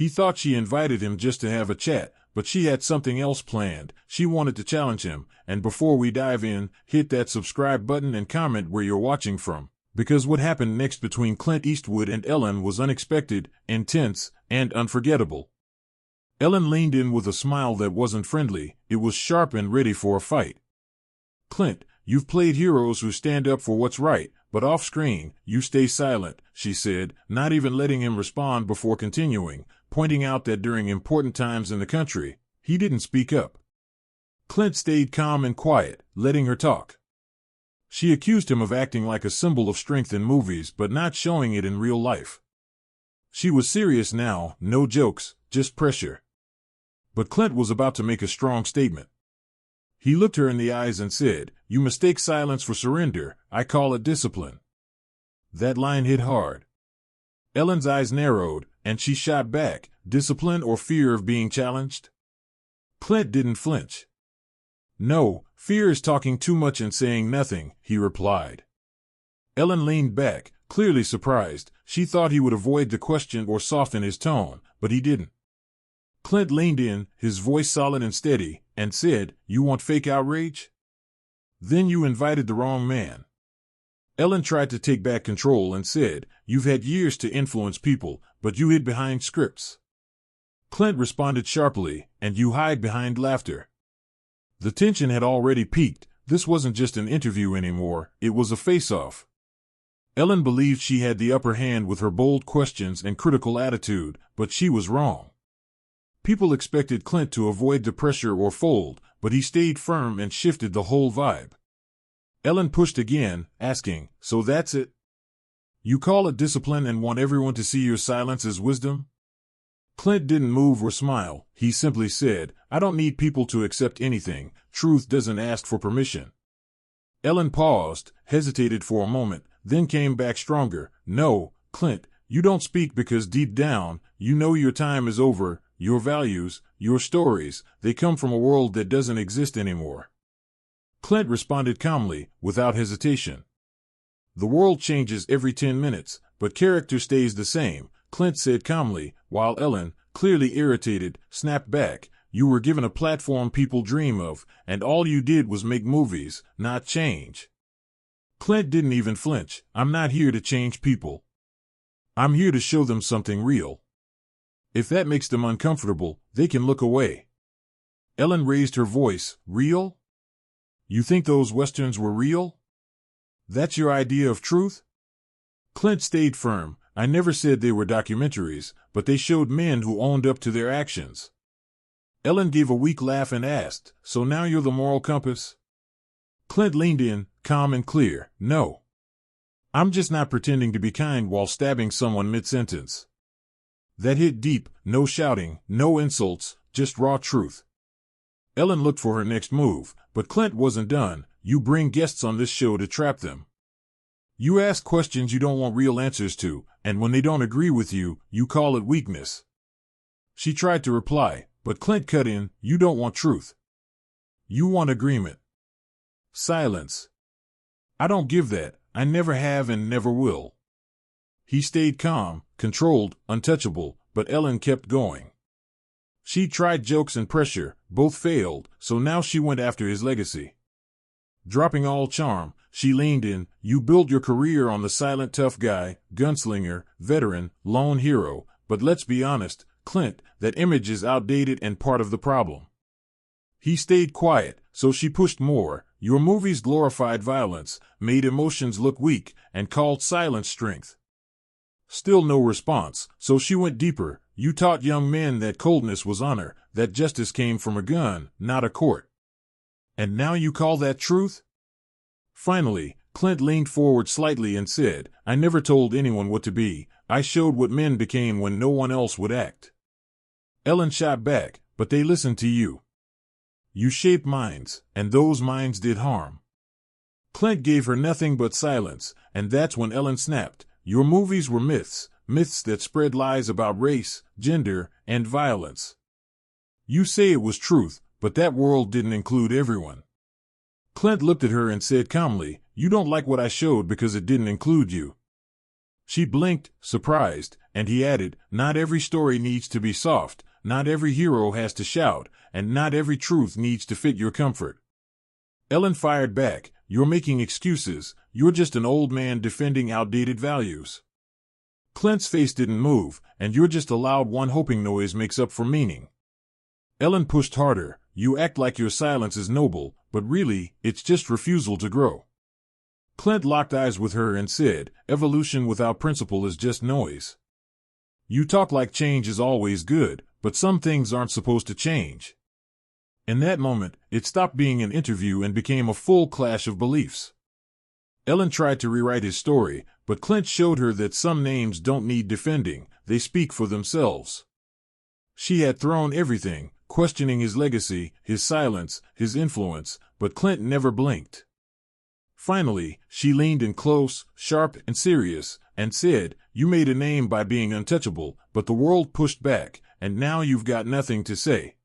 He thought she invited him just to have a chat, but she had something else planned. She wanted to challenge him. And before we dive in, hit that subscribe button and comment where you're watching from. Because what happened next between Clint Eastwood and Ellen was unexpected, intense, and unforgettable. Ellen leaned in with a smile that wasn't friendly. It was sharp and ready for a fight. "Clint, you've played heroes who stand up for what's right, but off-screen, you stay silent," she said, not even letting him respond before continuing, pointing out that during important times in the country, he didn't speak up. Clint stayed calm and quiet, letting her talk. She accused him of acting like a symbol of strength in movies but not showing it in real life. She was serious now, no jokes, just pressure. But Clint was about to make a strong statement. He looked her in the eyes and said, "You mistake silence for surrender. I call it discipline." That line hit hard. Ellen's eyes narrowed, and she shot back, "Discipline or fear of being challenged?" Clint didn't flinch. "No, fear is talking too much and saying nothing," he replied. Ellen leaned back, clearly surprised. She thought he would avoid the question or soften his tone, but he didn't. Clint leaned in, his voice solid and steady, and said, "You want fake outrage? Then you invited the wrong man." Ellen tried to take back control and said, "You've had years to influence people, but you hid behind scripts." Clint responded sharply, "And you hide behind laughter." The tension had already peaked. This wasn't just an interview anymore, it was a face-off. Ellen believed she had the upper hand with her bold questions and critical attitude, but she was wrong. People expected Clint to avoid the pressure or fold, but he stayed firm and shifted the whole vibe. Ellen pushed again, asking, "So that's it? You call it discipline and want everyone to see your silence as wisdom?" Clint didn't move or smile. He simply said, "I don't need people to accept anything. Truth doesn't ask for permission." Ellen paused, hesitated for a moment, then came back stronger. "No, Clint, you don't speak because deep down, you know your time is over. Your values, your stories, they come from a world that doesn't exist anymore." Clint responded calmly, without hesitation. "The world changes every 10 minutes, but character stays the same," Clint said calmly, while Ellen, clearly irritated, snapped back. "You were given a platform people dream of, and all you did was make movies, not change." Clint didn't even flinch. "I'm not here to change people. I'm here to show them something real. If that makes them uncomfortable, they can look away." Ellen raised her voice. "Real? You think those westerns were real? That's your idea of truth?" Clint stayed firm. "I never said they were documentaries, but they showed men who owned up to their actions." Ellen gave a weak laugh and asked, "So now you're the moral compass?" Clint leaned in, calm and clear. "No. I'm just not pretending to be kind while stabbing someone mid-sentence." That hit deep, no shouting, no insults, just raw truth. Ellen looked for her next move, but Clint wasn't done. "You bring guests on this show to trap them. You ask questions you don't want real answers to, and when they don't agree with you, you call it weakness." She tried to reply, but Clint cut in, "You don't want truth. You want agreement. Silence. I don't give that. I never have and never will." He stayed calm, controlled, untouchable, but Ellen kept going. She tried jokes and pressure, both failed, so now she went after his legacy. Dropping all charm, she leaned in. "You built your career on the silent tough guy, gunslinger, veteran, lone hero, but let's be honest, Clint, that image is outdated and part of the problem." He stayed quiet, so she pushed more. "Your movies glorified violence, made emotions look weak, and called silence strength." Still no response, so she went deeper. "You taught young men that coldness was honor, that justice came from a gun, not a court. And now you call that truth?" Finally, Clint leaned forward slightly and said, "I never told anyone what to be. I showed what men became when no one else would act." Ellen shot back, "But they listened to you. You shaped minds, and those minds did harm." Clint gave her nothing but silence, and that's when Ellen snapped. "Your movies were myths, myths that spread lies about race, gender, and violence. You say it was truth, but that world didn't include everyone." Clint looked at her and said calmly, "You don't like what I showed because it didn't include you." She blinked, surprised, and he added, not every story needs to be soft, not every hero has to shout, and not every truth needs to fit your comfort. Ellen fired back, you're making excuses, you're just an old man defending outdated values. Clint's face didn't move, and you're just a loud one hoping noise makes up for meaning. Ellen pushed harder, you act like your silence is noble, but really, it's just refusal to grow. Clint locked eyes with her and said, evolution without principle is just noise. You talk like change is always good, but some things aren't supposed to change. In that moment, it stopped being an interview and became a full clash of beliefs. Ellen tried to rewrite his story, but Clint showed her that some names don't need defending, they speak for themselves. She had thrown everything, questioning his legacy, his silence, his influence, but Clint never blinked. Finally, she leaned in close, sharp and serious, and said, you made a name by being untouchable, but the world pushed back, and now you've got nothing to say.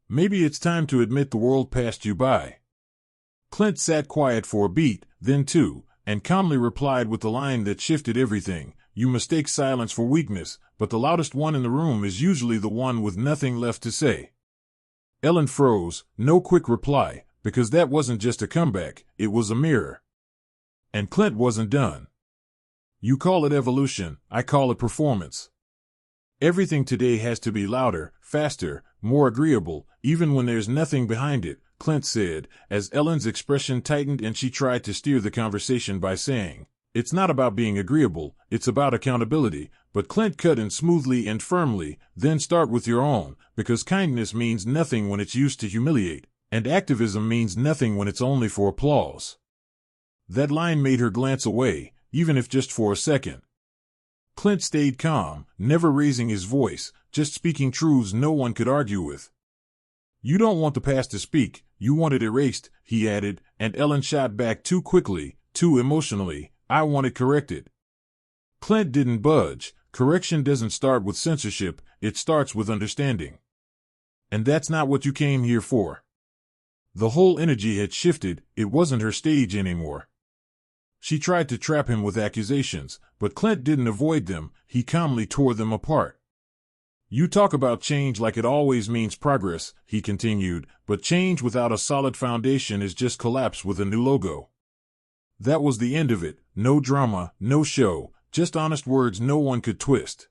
Maybe it's time to admit the world passed you by. Clint sat quiet for a beat, then two, and calmly replied with the line that shifted everything, you mistake silence for weakness, but the loudest one in the room is usually the one with nothing left to say. Ellen froze, no quick reply, because that wasn't just a comeback, it was a mirror. And Clint wasn't done. You call it evolution, I call it performance. Everything today has to be louder, faster, more agreeable, even when there's nothing behind it, Clint said, as Ellen's expression tightened and she tried to steer the conversation by saying, it's not about being agreeable, it's about accountability, but Clint cut in smoothly and firmly, then start with your own, because kindness means nothing when it's used to humiliate, and activism means nothing when it's only for applause. That line made her glance away, even if just for a second. Clint stayed calm, never raising his voice, just speaking truths no one could argue with. You don't want the past to speak, you want it erased, he added, and Ellen shot back too quickly, too emotionally, I want it corrected. Clint didn't budge. Correction doesn't start with censorship, it starts with understanding. And that's not what you came here for. The whole energy had shifted, it wasn't her stage anymore. She tried to trap him with accusations, but Clint didn't avoid them, he calmly tore them apart. You talk about change like it always means progress, he continued, but change without a solid foundation is just collapse with a new logo. That was the end of it, no drama, no show, just honest words no one could twist.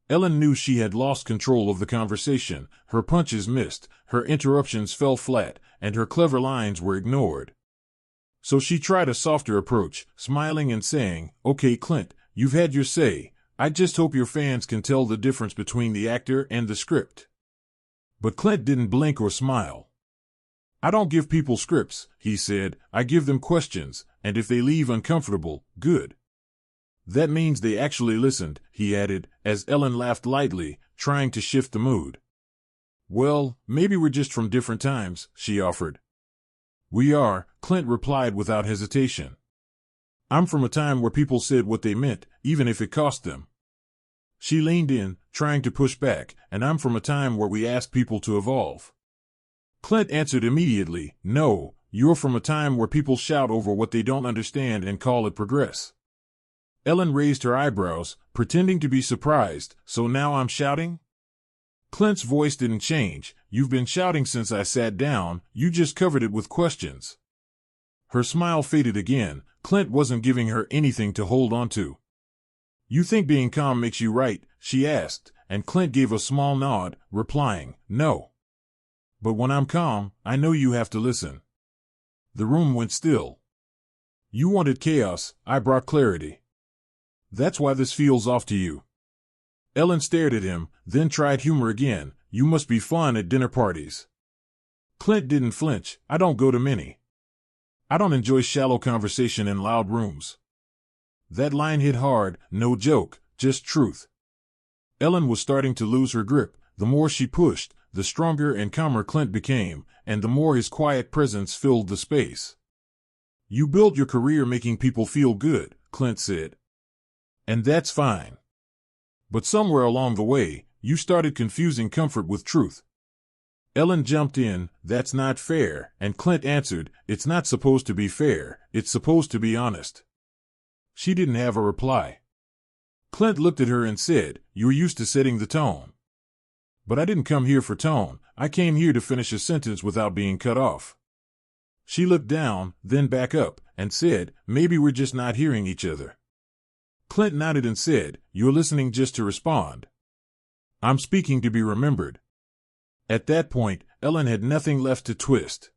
Ellen knew she had lost control of the conversation, her punches missed, her interruptions fell flat, and her clever lines were ignored. So she tried a softer approach, smiling and saying, okay Clint, you've had your say, I just hope your fans can tell the difference between the actor and the script. But Clint didn't blink or smile. I don't give people scripts, he said, I give them questions, and if they leave uncomfortable, good. That means they actually listened, he added, as Ellen laughed lightly, trying to shift the mood. Well, maybe we're just from different times, she offered. We are, Clint replied without hesitation. I'm from a time where people said what they meant, even if it cost them. She leaned in, trying to push back, and I'm from a time where we asked people to evolve. Clint answered immediately, no, you're from a time where people shout over what they don't understand and call it progress. Ellen raised her eyebrows, pretending to be surprised, so now I'm shouting? Clint's voice didn't change, you've been shouting since I sat down, you just covered it with questions. Her smile faded again, Clint wasn't giving her anything to hold on to. You think being calm makes you right, she asked, and Clint gave a small nod, replying, no. But when I'm calm, I know you have to listen. The room went still. You wanted chaos, I brought clarity. That's why this feels off to you. Ellen stared at him, then tried humor again, you must be fun at dinner parties. Clint didn't flinch, I don't go to many. I don't enjoy shallow conversation in loud rooms. That line hit hard, no joke, just truth. Ellen was starting to lose her grip, the more she pushed, the stronger and calmer Clint became, and the more his quiet presence filled the space. You built your career making people feel good, Clint said. And that's fine. But somewhere along the way, you started confusing comfort with truth. Ellen jumped in, that's not fair, and Clint answered, it's not supposed to be fair, it's supposed to be honest. She didn't have a reply. Clint looked at her and said, "You're used to setting the tone." "But I didn't come here for tone. I came here to finish a sentence without being cut off." She looked down, then back up, and said, "Maybe we're just not hearing each other." Clint nodded and said, "You're listening just to respond." "I'm speaking to be remembered." At that point, Ellen had nothing left to twist.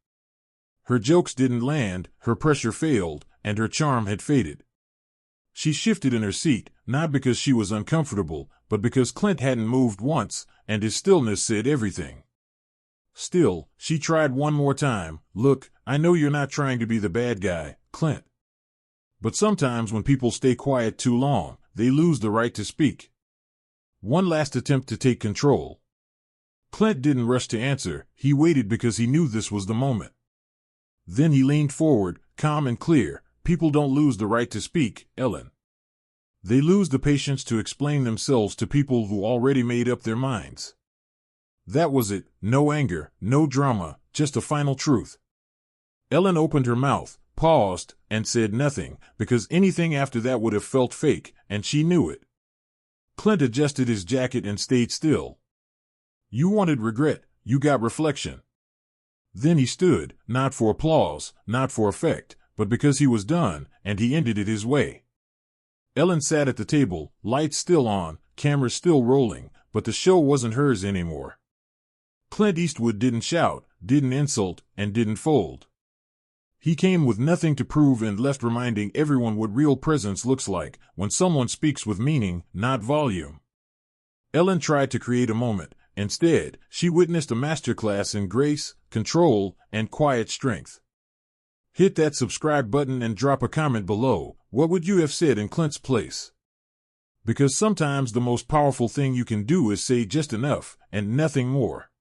Her jokes didn't land, her pressure failed, and her charm had faded. She shifted in her seat, not because she was uncomfortable, but because Clint hadn't moved once, and his stillness said everything. Still, she tried one more time. "Look, I know you're not trying to be the bad guy, Clint. But sometimes when people stay quiet too long, they lose the right to speak." One last attempt to take control. Clint didn't rush to answer, he waited because he knew this was the moment. Then he leaned forward, calm and clear. "People don't lose the right to speak, Ellen. They lose the patience to explain themselves to people who already made up their minds." That was it, no anger, no drama, just a final truth. Ellen opened her mouth, paused, and said nothing, because anything after that would have felt fake, and she knew it. Clint adjusted his jacket and stayed still. "You wanted regret, you got reflection." Then he stood, not for applause, not for effect, but because he was done, and he ended it his way. Ellen sat at the table, lights still on, cameras still rolling, but the show wasn't hers anymore. Clint Eastwood didn't shout, didn't insult, and didn't fold. He came with nothing to prove and left reminding everyone what real presence looks like, when someone speaks with meaning, not volume. Ellen tried to create a moment. Instead, she witnessed a masterclass in grace, control, and quiet strength. Hit that subscribe button and drop a comment below. What would you have said in Clint's place? Because sometimes the most powerful thing you can do is say just enough, and nothing more.